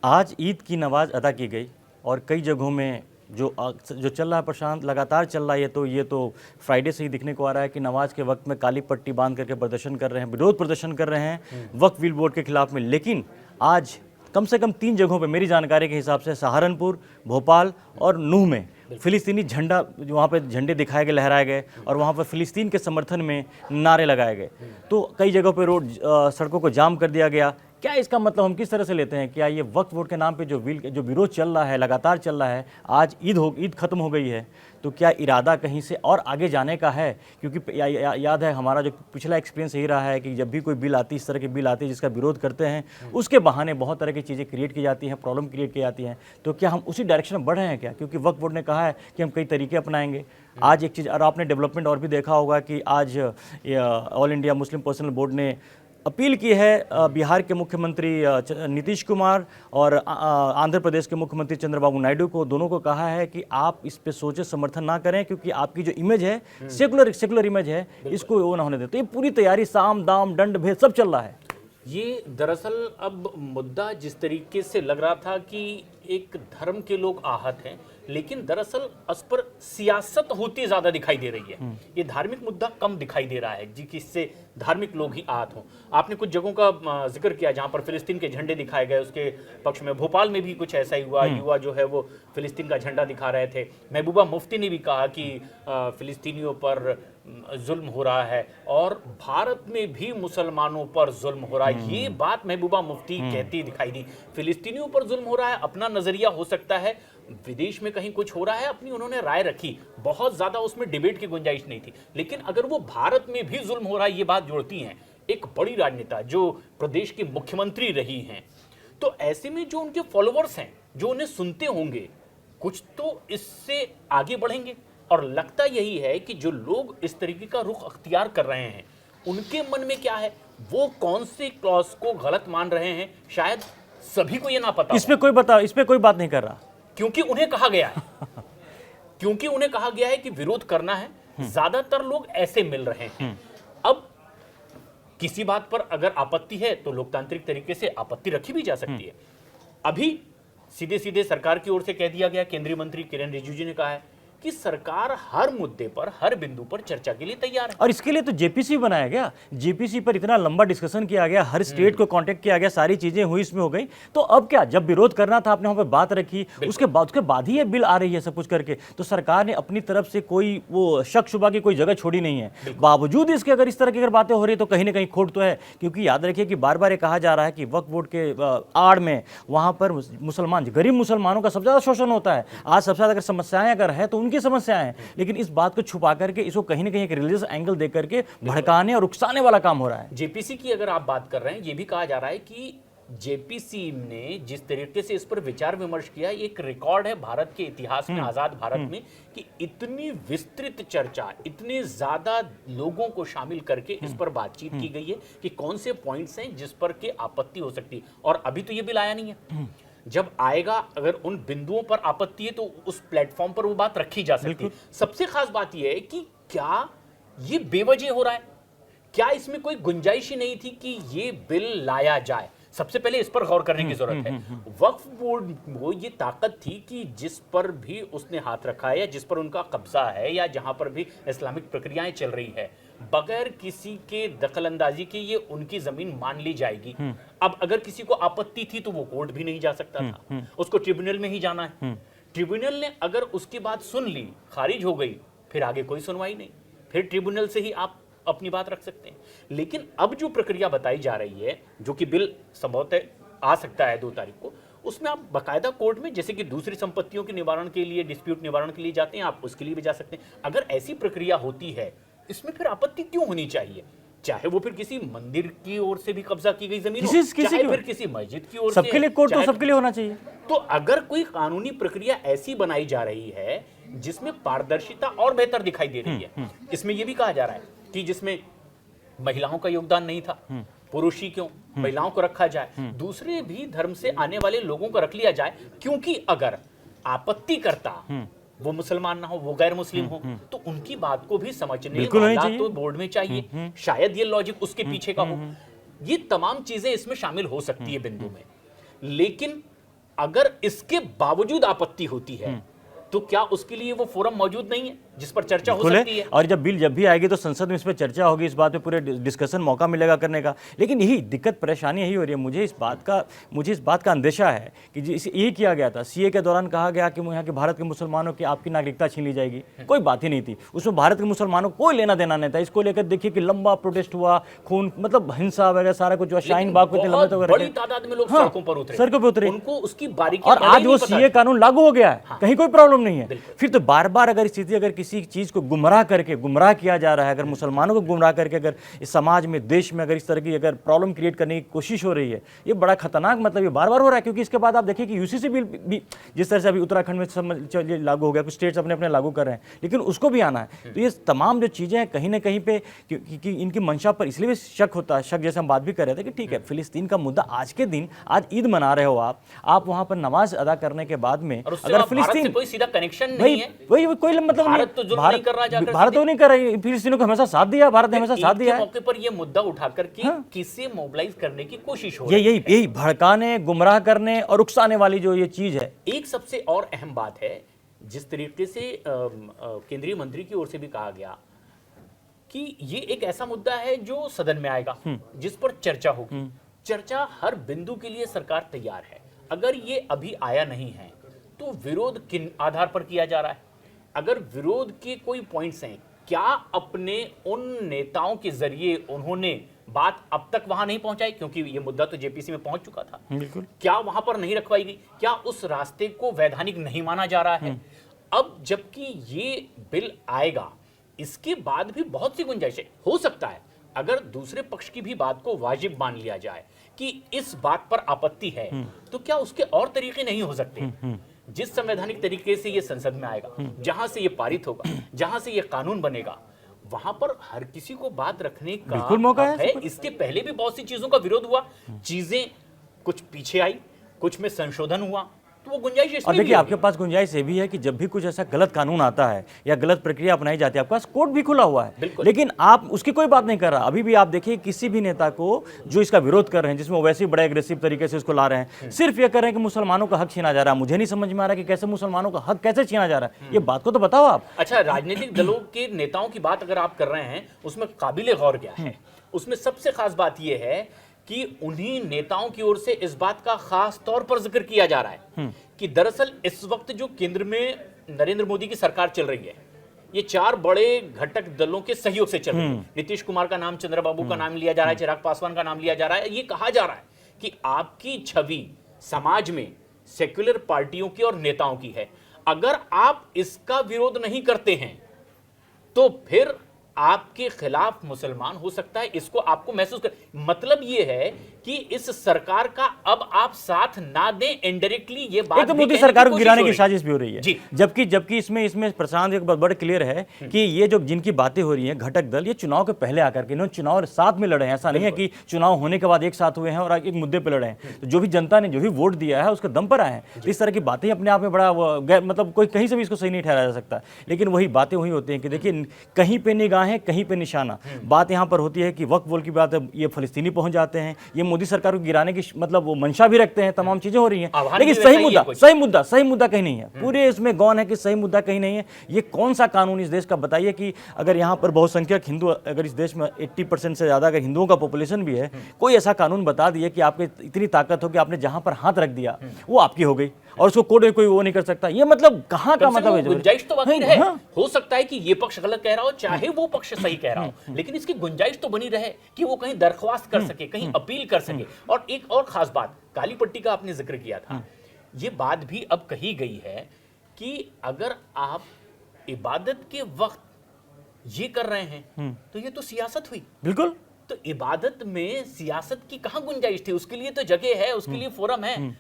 आज ईद की नमाज अदा की गई और कई जगहों में जो चल रहा है प्रशांत, लगातार चल रहा है। ये तो फ्राइडे से ही दिखने को आ रहा है कि नमाज के वक्त में काली पट्टी बांध करके प्रदर्शन कर रहे हैं, विरोध प्रदर्शन कर रहे हैं वक्फ बिल बोर्ड के खिलाफ में। लेकिन आज कम से कम 3 जगहों पे मेरी जानकारी के हिसाब से सहारनपुर, भोपाल और नूह में फिलिस्तीनी झंडा, वहाँ पे झंडे दिखाए गए, लहराए गए और वहाँ पर फिलिस्तीन के समर्थन में नारे लगाए गए। तो कई जगहों पे रोड सड़कों को जाम कर दिया गया। क्या इसका मतलब हम किस तरह से लेते हैं? क्या ये वक्फ बोर्ड के नाम पे जो विरोध चल रहा है, लगातार चल रहा है, आज ईद खत्म हो गई है, तो क्या इरादा कहीं से और आगे जाने का है? क्योंकि याद है हमारा जो पिछला एक्सपीरियंस यही रहा है कि जब भी कोई बिल आती, इस तरह की बिल आती है जिसका विरोध करते हैं, उसके बहाने बहुत तरह की चीज़ें क्रिएट की जाती हैं, प्रॉब्लम क्रिएट की जाती हैं। तो क्या हम उसी डायरेक्शन में बढ़ रहे हैं क्या? क्योंकि वक्फ बोर्ड ने कहा है कि हम कई तरीके अपनाएंगे। आज एक चीज़ और आपने डेवलपमेंट और भी देखा होगा कि आज all India Muslim personal board ने अपील की है बिहार के मुख्यमंत्री नीतीश कुमार और आंध्र प्रदेश के मुख्यमंत्री चंद्रबाबू नायडू को, दोनों को कहा है कि आप इस पे सोचे समर्थन ना करें, क्योंकि आपकी जो इमेज है सेकुलर इमेज है, इसको वो ना होने दें। तो ये पूरी तैयारी, साम दाम दंड भेद सब चल रहा है। ये दरअसल अब मुद्दा जिस तरीके से लग रहा था कि एक धर्म के लोग आहत हैं, लेकिन दरअसल उस पर सियासत होती ज्यादा दिखाई दे रही है। ये धार्मिक मुद्दा कम दिखाई दे रहा है जी, किससे धार्मिक लोग ही आहत हों। आपने कुछ जगहों का जिक्र किया जहां पर फिलिस्तीन के झंडे दिखाए गए, उसके पक्ष में भोपाल में भी कुछ ऐसा ही हुआ। युवा जो है वो फिलिस्तीन का झंडा दिखा रहे थे। महबूबा मुफ्ती ने भी कहा कि फिलिस्तीनियों पर जुल्म हो रहा है और भारत में भी मुसलमानों पर जुल्म हो रहा है। ये बात महबूबा मुफ्ती कहती दिखाई दी। फिलिस्तीनियों पर जुल्म हो रहा है, अपना नजरिया हो सकता है, विदेश में कहीं कुछ हो रहा है, अपनी उन्होंने राय रखी, बहुत ज्यादा उसमें डिबेट की गुंजाइश नहीं थी। लेकिन अगर वो भारत में भी जुल्म हो रहा है ये बात जोड़ती हैं, एक बड़ी राजनेता जो प्रदेश की मुख्यमंत्री रही हैं, तो ऐसे में जो उनके फॉलोअर्स हैं, जो उन्हें सुनते होंगे, कुछ तो इससे आगे बढ़ेंगे। और लगता यही है कि जो लोग इस तरीके का रुख अख्तियार कर रहे हैं, उनके मन में क्या है, वो कौन से क्लॉज को गलत मान रहे हैं, शायद सभी को ये ना पता। इस पे कोई बात नहीं कर रहा, क्योंकि उन्हें कहा गया है क्योंकि उन्हें कहा गया है कि विरोध करना है। ज्यादातर लोग ऐसे मिल रहे हैं। अब किसी बात पर अगर आपत्ति है तो लोकतांत्रिक तरीके से आपत्ति रखी भी जा सकती है। अभी सीधे सीधे सरकार की ओर से कह दिया गया, केंद्रीय मंत्री किरेन रिजिजू जी ने कहा है कि सरकार हर मुद्दे पर, हर बिंदु पर चर्चा के लिए तैयार है। और इसके लिए तो जेपीसी बनाया गया। जेपीसी पर इतना लंबा डिस्कशन किया गया, हर स्टेट को कांटेक्ट किया गया, सारी चीजें हुई, इसमें हो गई। तो अब क्या, जब विरोध करना था आपने वहां पर बात रखी, उसके बाद ही ये बिल आ रही है सब कुछ करके। तो सरकार ने अपनी तरफ से कोई वो शक शुबा की कोई जगह छोड़ी नहीं है। बावजूद इसके अगर इस तरह की अगर बातें हो रही तो कहीं ना कहीं खोट तो है। क्योंकि याद रखिए कि बार बार ये कहा जा रहा है कि वक्फ बोर्ड के आड़ में वहां पर मुसलमान, गरीब मुसलमानों का सबसे ज्यादा शोषण होता है। आज सबसे ज्यादा अगर समस्याएं अगर है तो उनकी समस्याएं हैं। लेकिन इस बात को छुपा करके, इसको कहीं ना कहीं एक रिलीजियस एंगल दे करके भड़काने और उकसाने वाला काम हो रहा है। जेपीसी की अगर आप बात कर रहे हैं, ये भी कहा जा रहा है कि जेपीसी ने जिस तरीके से इस पर विचार विमर्श किया, एक रिकॉर्ड है भारत के इतिहास में, आजाद भारत में, कि इतनी विस्तृत चर्चा, इतने ज्यादा लोगों को शामिल करके इस पर बातचीत की गई है कि कौन से पॉइंट्स हैं जिस पर के आपत्ति हो सकती है। और अभी तो ये बिल आया नहीं है। जब आएगा, अगर उन बिंदुओं पर आपत्ति है तो उस प्लेटफॉर्म पर वो बात रखी जा सकती है। सबसे खास बात यह है कि क्या ये बेवजह हो रहा है? क्या इसमें कोई गुंजाइश ही नहीं थी कि ये बिल लाया जाए? सबसे पहले इस पर गौर करने की जरूरत है। वक्फ बोर्ड को ये ताकत थी कि जिस पर भी उसने हाथ रखा है या जिस पर उनका कब्जा है या जहां पर भी इस्लामिक प्रक्रियाएं चल रही है, बगैर किसी के दखलंदाजी के ये उनकी जमीन मान ली जाएगी। अब अगर किसी को आपत्ति थी तो वो कोर्ट भी नहीं जा सकता था, उसको ट्रिब्यूनल में ही जाना है। ट्रिब्यूनल ने अगर उसकी बात सुन ली, खारिज हो गई, फिर आगे कोई सुनवाई नहीं, फिर ट्रिब्यूनल से ही आप अपनी बात रख सकते हैं। लेकिन अब जो प्रक्रिया बताई जा रही है, जो कि बिल संभवतः आ सकता है 2 तारीख को, उसमें आप बाकायदा कोर्ट में, जैसे कि दूसरी संपत्तियों के निवारण के लिए, डिस्प्यूट निवारण के लिए जाते हैं, आप उसके लिए भी जा सकते हैं। अगर ऐसी प्रक्रिया होती है, इसमें फिर आपत्ति क्यों होनी चाहिए? चाहे वो फिर किसी मंदिर की ओर से भी कब्जा की गई जमीन हो, चाहे फिर किसी मस्जिद की ओर से, सबके लिए कोर्ट तो सबके लिए होना चाहिए। तो अगर कोई कानूनी प्रक्रिया ऐसी बनाई जा रही है जिसमें पारदर्शिता और बेहतर दिखाई दे रही है, इसमें यह भी कहा जा रहा है कि जिसमें महिलाओं का योगदान नहीं था, पुरुष ही क्यों, महिलाओं को रखा जाए, दूसरे भी धर्म से आने वाले लोगों को रख लिया जाए। क्योंकि अगर आपत्ति करता वो मुसलमान ना हो, वो गैर मुस्लिम हो, तो उनकी बात को भी समझने वाला तो बोर्ड में चाहिए। शायद ये लॉजिक उसके पीछे का हो। ये तमाम चीजें इसमें शामिल हो सकती है बिंदु में। लेकिन अगर इसके बावजूद आपत्ति होती है तो क्या उसके लिए वो फोरम मौजूद नहीं है जिस पर चर्चा हो खुले सकती है? और जब बिल जब भी आएगी तो संसद में इस पर चर्चा होगी, इस बात पे पूरे डिस्कशन मौका मिलेगा करने का। लेकिन यही दिक्कत परेशानी यही हो रही है। मुझे इस बात का अंदेशा है कि ये किया गया था सीए के दौरान, कहा गया कि यहाँ के भारत के मुसलमानों की आपकी नागरिकता छीन ली जाएगी। कोई बात ही नहीं थी उसमें, भारत के मुसलमानों को कोई लेना देना नहीं था। इसको लेकर देखिए कि लंबा प्रोटेस्ट हुआ, खून मतलब हिंसा वगैरह सारा कुछ हुआ, शाहीन बाग पे बहुत बड़ी तादाद में लोग सड़कों पर उतरे, उनको उसकी बारीकी और आज वो सीए कानून लागू हो गया है, कहीं कोई प्रॉब्लम नहीं है। फिर तो बार बार अगर स्थिति, अगर किसी चीज को गुमराह किया जा रहा है, अगर मुसलमानों को गुमराह करके अगर इस समाज में, देश में अगर इस तरह की अगर प्रॉब्लम क्रिएट करने की कोशिश हो रही है, ये बड़ा खतरनाक, मतलब ये बार बार हो रहा है। क्योंकि इसके बाद आप देखिए कि यूसीसी बिल भी जिस तरह से अभी उत्तराखंड में लागू हो गया, कुछ स्टेट्स अपने अपने लागू कर रहे हैं, लेकिन उसको भी आना है। तो ये तमाम जो चीजें हैं कहीं ना कहीं पे कि इनकी मंशा पर इसलिए भी शक होता है, शक जैसे हम बात भी कर रहे थे कि ठीक है फिलिस्तीन का मुद्दा आज के दिन, आज ईद मना रहे हो आप वहां पर नमाज अदा करने के बाद में अगर फिलिस्तीन कोई सीधा कनेक्शन नहीं है, वही कोई मतलब भारत तो जुल्म नहीं कर रहा, भारत तो नहीं कर रही, फिलिस्तीनों को हमेशा साथ दिया, भारत ने हमेशा साथ दिया है। मौके पर ये मुद्दा उठाकर के किसे मोबिलाइज करने की कोशिश हो रही है, यही भड़काने, गुमराह करने और उकसाने वाली जो ये चीज है। एक सबसे और अहम बात है, जिस तरीके से केंद्रीय मंत्री की ओर से भी कहा गया कि ये एक ऐसा मुद्दा है जो सदन में आएगा, जिस पर चर्चा होगी। चर्चा हर बिंदु के लिए सरकार तैयार है। अगर ये अभी आया नहीं है तो विरोध किन आधार पर किया जा रहा है? अगर विरोध के कोई पॉइंट्स हैं, क्या अपने उन नेताओं के जरिए उन्होंने बात अब तक वहां नहीं पहुंचाई? क्योंकि ये मुद्दा तो जेपीसी में पहुंच चुका था, बिल्कुल। क्या वहां पर नहीं रखवाई गई? क्या उस रास्ते को वैधानिक नहीं माना जा रहा है? अब जबकि ये बिल आएगा, इसके बाद भी बहुत सी गुंजाइशें हो सकता है, अगर दूसरे पक्ष की भी बात को वाजिब मान लिया जाए कि इस बात पर आपत्ति है, तो क्या उसके और तरीके नहीं हो सकते? जिस संवैधानिक तरीके से ये संसद में आएगा, जहां से ये पारित होगा, जहां से ये कानून बनेगा, वहां पर हर किसी को बात रखने का बिल्कुल मौका है। इसके पहले भी बहुत सी चीजों का विरोध हुआ, चीजें कुछ पीछे आई, कुछ में संशोधन हुआ, तो वो गुंजाइश। और देखिए आपके पास गुंजाइश ये भी है कि जब भी कुछ ऐसा गलत कानून आता है या गलत प्रक्रिया अपनाई जाती है, आपके पास कोर्ट भी खुला हुआ है, लेकिन आप उसकी कोई बात नहीं कर रहा। अभी भी आप देखिए किसी भी नेता को जो इसका विरोध कर रहे हैं, जिसमें वैसे ही बड़े एग्रेसिव तरीके से इसको ला रहे हैं, सिर्फ ये कर रहे हैं कि मुसलमानों का हक छीना जा रहा है। मुझे नहीं समझ में आ रहा कि कैसे मुसलमानों का हक कैसे छीना जा रहा है, ये बात को तो बताओ आप। अच्छा, राजनीतिक दलों के नेताओं की बात अगर आप कर रहे हैं, उसमें काबिले गौर क्या है? उसमें सबसे खास बात यह है कि उन्हीं नेताओं की ओर से इस बात का खास तौर पर जिक्र किया जा रहा है कि दरअसल इस वक्त जो केंद्र में नरेंद्र मोदी की सरकार चल रही है, ये चार बड़े घटक दलों के सहयोग से चल रही है। नीतीश कुमार का नाम, चंद्रबाबू का नाम लिया जा रहा है, चिराग पासवान का नाम लिया जा रहा है। ये कहा जा रहा है कि आपकी छवि समाज में सेक्युलर पार्टियों की और नेताओं की है। अगर आप इसका विरोध नहीं करते हैं तो फिर आपके खिलाफ मुसलमान हो सकता है, इसको आपको महसूस कर। मतलब ये है कि इस सरकार का अब आप साथ ना दें, इनडायरेक्टली ये बात तो मोदी सरकार को गिराने की साजिश भी हो रही है। जबकि इसमें प्रशांत एक बात बड़ा क्लियर है कि ये जो जिनकी बातें हो रही हैं घटक दल, ये चुनाव के पहले आकर के इन्होंने चुनाव साथ में लड़े हैं। ऐसा नहीं है कि चुनाव होने के बाद एक साथ हुए हैं और एक मुद्दे पर लड़े हैं। तो जो भी जनता ने जो भी वोट दिया है उसके दम पर आए हैं। इस तरह की बातें अपने आप में बड़ा मतलब कोई कहीं से भी इसको सही नहीं ठहराया जा सकता। लेकिन वही बातें वही होती हैं कि देखिए कहीं पे निगाहें, कहीं पे निशाना। बात यहाँ पर होती है कि वक्त बोल की बात है, ये फलस्तीनी पहुंच जाते हैं, ये मोदी सरकार को गिराने की मतलब वो मंशा भी रखते हैं, तमाम चीजें हो रही हैं। लेकिन सही मुद्दा कहीं नहीं है। पूरे इसमें गौन है कि सही मुद्दा कहीं नहीं है। ये कौन सा कानून इस देश का बताइए कि अगर यहाँ पर बहुसंख्यक हिंदू, अगर इस देश में 80% से ज्यादा अगर हिंदुओं का पॉपुलेशन भी है, कोई ऐसा कानून बता दिए कि आपके इतनी ताकत हो कि आपने जहां पर हाथ रख दिया वो आपकी हो गई और उसको कोर्ट में कोई वो नहीं कर सकता। ये मतलब कहां का मतलब है? गुंजाइश तो बाकी रहे। हो सकता है कि ये पक्ष गलत कह रहा हो, चाहे वो पक्ष सही कह रहा हो, लेकिन इसकी गुंजाइश तो बनी रहे कि वो कहीं दरख्वास्त कर सके, कहीं अपील कर सके। और एक और खास बात, काली पट्टी का आपने जिक्र किया था, ये बात भी अब कही गई है कि अगर आप इबादत के वक्त ये कर रहे हैं तो ये तो सियासत हुई। बिल्कुल। तो इबादत में सियासत की कहां गुंजाइश थी? उसके लिए तो जगह है, उसके लिए फोरम है।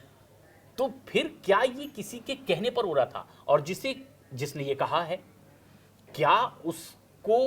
तो फिर क्या ये किसी के कहने पर हो रहा था? और जिसने ये कहा है, क्या उसको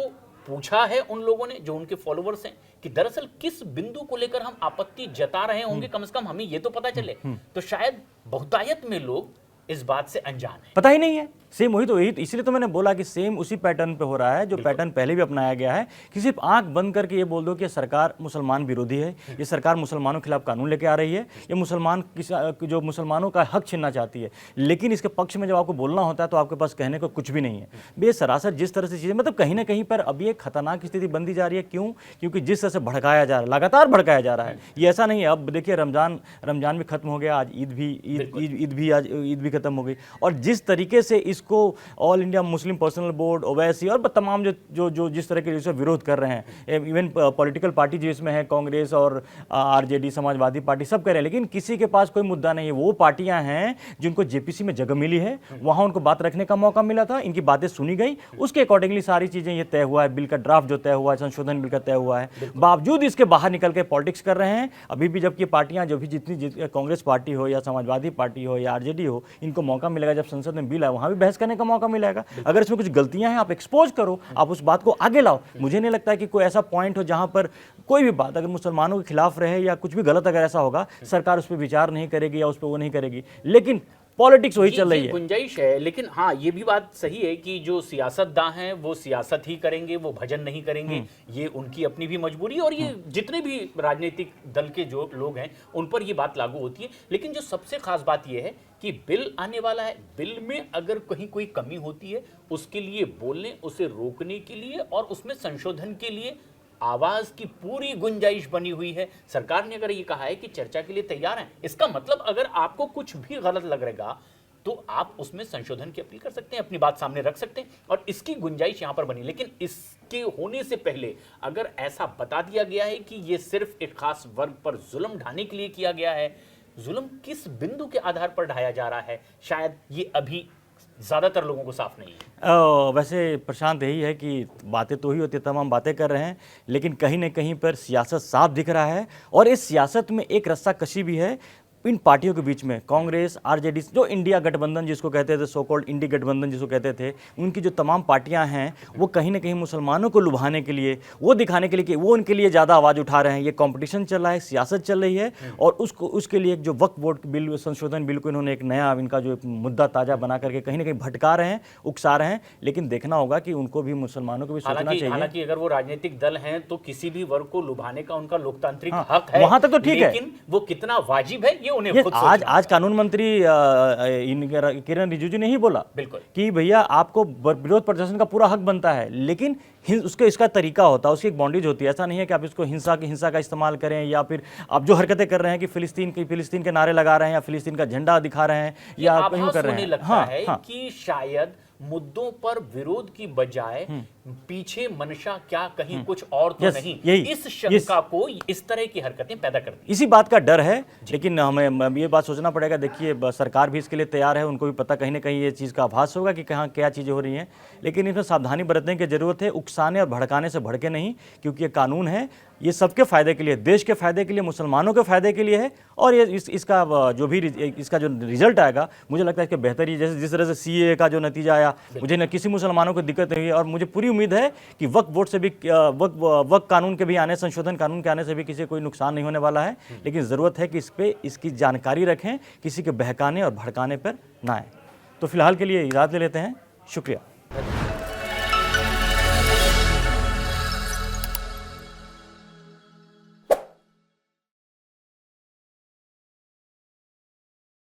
पूछा है उन लोगों ने जो उनके फॉलोअर्स हैं कि दरअसल किस बिंदु को लेकर हम आपत्ति जता रहे होंगे? कम से कम हमें ये तो पता चले। तो शायद बहुतायत में लोग इस बात से अनजान है, पता ही नहीं है। सेम वही तो, यही इसलिए तो मैंने बोला कि सेम उसी पैटर्न पे हो रहा है जो पैटर्न पहले भी अपनाया गया है कि सिर्फ आंख बंद करके ये बोल दो कि सरकार मुसलमान विरोधी है, ये सरकार मुसलमानों के खिलाफ कानून लेके आ रही है, ये मुसलमान जो मुसलमानों का हक छीनना चाहती है। लेकिन इसके पक्ष में जब आपको बोलना होता है तो आपके पास कहने को कुछ भी नहीं है। बे सरासर जिस तरह से चीज़ें, मतलब कहीं ना कहीं पर अभी एक खतरनाक स्थिति बनती जा रही है। क्यों? क्योंकि जिस तरह से भड़काया जा रहा है, लगातार भड़काया जा रहा है। ये ऐसा नहीं है, अब देखिए रमजान भी खत्म हो गया, आज ईद भी खत्म हो गई, और जिस तरीके से इसको all India Muslim personal board, Owaisi और तमाम जो जिस तरह के विरोध कर रहे हैं, इवन पॉलिटिकल पार्टी जिसमें है कांग्रेस और आरजेडी, समाजवादी पार्टी, सब कर रहे हैं, लेकिन किसी के पास कोई मुद्दा नहीं है। वो पार्टियां हैं जिनको जेपीसी में जगह मिली है, वहां उनको बात रखने का मौका मिला था, इनकी बातें सुनी गई, उसके अकॉर्डिंगली सारी चीजें ये तय हुआ है। बिल का ड्राफ्ट जो तय हुआ है, संशोधन बिल का तय हुआ है, बावजूद इसके बाहर निकल के पॉलिटिक्स कर रहे हैं अभी भी। जबकि पार्टियां जो भी जितनी कांग्रेस पार्टी हो या समाजवादी पार्टी हो या आरजेडी हो, इनको मौका मिलेगा जब संसद में बिल आए वहां भी बहस करने का मौका मिलेगा। अगर इसमें कुछ गलतियां हैं आप एक्सपोज करो, आप उस बात को आगे लाओ। मुझे नहीं लगता है कि कोई ऐसा पॉइंट हो जहां पर कोई भी बात अगर मुसलमानों के खिलाफ रहे या कुछ भी गलत अगर ऐसा होगा, सरकार उस पर विचार नहीं करेगी या उस पर वो नहीं करेगी। लेकिन पॉलिटिक्स वही चल रही है, गुंजाइश है। लेकिन हाँ, ये भी बात सही है कि जो सियासतदान हैं वो सियासत ही करेंगे, वो भजन नहीं करेंगे। ये उनकी अपनी भी मजबूरी, और ये जितने भी राजनीतिक दल के जो लोग हैं उन पर ये बात लागू होती है। लेकिन जो सबसे खास बात ये है कि बिल आने वाला है, बिल में अगर कहीं कोई कमी होती है उसके लिए बोलने, उसे रोकने के लिए और उसमें संशोधन के लिए आवाज की पूरी गुंजाइश बनी हुई है। सरकार ने अगर ये कहा है कि चर्चा के लिए तैयार हैं, इसका मतलब अगर आपको कुछ भी गलत लग रहेगा तो आप उसमें संशोधन की अपील कर सकते हैं, अपनी बात सामने रख सकते हैं, और इसकी गुंजाइश यहां पर बनी। लेकिन इसके होने से पहले अगर ऐसा बता दिया गया है कि यह सिर्फ एक खास वर्ग पर जुल्म ढाने के लिए किया गया है, जुल्म किस बिंदु के आधार पर ढाया जा रहा है, शायद ये अभी ज्यादातर लोगों को साफ नहीं है। वैसे प्रशांत, यही है कि बातें तो ही होती है, तमाम बातें कर रहे हैं, लेकिन कहीं न कहीं पर सियासत साफ दिख रहा है। और इस सियासत में एक रस्सा कशी भी है इन पार्टियों के बीच में। कांग्रेस, आरजेडी, जो इंडिया गठबंधन जिसको कहते थे, सो कॉल्ड इंडी गठबंधन जिसको कहते थे, उनकी जो तमाम पार्टियां हैं वो कहीं ना कहीं मुसलमानों को लुभाने के लिए, वो दिखाने के लिए कि वो उनके लिए ज़्यादा आवाज़ उठा रहे हैं। ये कंपटीशन चल रहा है, सियासत चल रही है, और उसके लिए एक जो वक्फ बोर्ड बिल, संशोधन बिल को इन्होंने एक नया इनका जो मुद्दा ताज़ा बना करके कहीं ना कहीं भटका रहे हैं, उकसा रहे हैं। लेकिन देखना होगा कि उनको भी, मुसलमानों को भी सोचना चाहिए। हालांकि अगर वो राजनीतिक दल हैं तो किसी भी वर्ग को लुभाने का उनका लोकतांत्रिक हक है, वहां तक तो ठीक है, लेकिन वो कितना वाजिब है ये उन्हें खुद सोचना। आज कानून मंत्री किरण रिजिजू ने ही बोला बिल्कुल कि भैया आपको विरोध प्रदर्शन का पूरा हक बनता है, लेकिन उसके इसका तरीका होता है, उसकी एक बाउंड्रीज होती है। ऐसा नहीं है कि आप इसको हिंसा का इस्तेमाल करें, या फिर आप जो हरकतें कर रहे हैं कि फिलिस्तीन के नारे लगा रहे हैं या फिलिस्तीन का झंडा दिखा रहे हैं या कहीं कर रहे हैं। लगता है कि शायद मुद्दों पर विरोध की बजाय पीछे मंशा क्या कहीं कुछ और तो नहीं, इस शंका को इस तरह की हरकतें पैदा करती, इसी बात का डर है। लेकिन हमें ये बात सोचना पड़ेगा। देखिए, सरकार भी इसके लिए तैयार है, उनको भी पता कहीं ना कहीं ये चीज़ का आभास होगा कि कहाँ क्या चीज़ें हो रही हैं, लेकिन इसमें सावधानी बरतने की जरूरत है। उकसाने और भड़काने से भड़के नहीं, क्योंकि ये कानून है, ये सबके फायदे के लिए, देश के फायदे के लिए, मुसलमानों के फायदे के लिए है। और ये इसका जो रिजल्ट आएगा, मुझे लगता है इसके बेहतर ही, जैसे जिस तरह से सीए का जो नतीजा आया, मुझे न किसी मुसलमानों को दिक्कत नहीं हुई, और मुझे पूरी उम्मीद है कि वक्फ बोर्ड से भी, वक्फ कानून के भी आने, संशोधन कानून के आने से भी किसी कोई नुकसान नहीं होने वाला है। लेकिन ज़रूरत है कि इस पर इसकी जानकारी रखें, किसी के बहकाने और भड़काने पर ना आए। तो फिलहाल के लिए इजाज़त ले लेते हैं। शुक्रिया।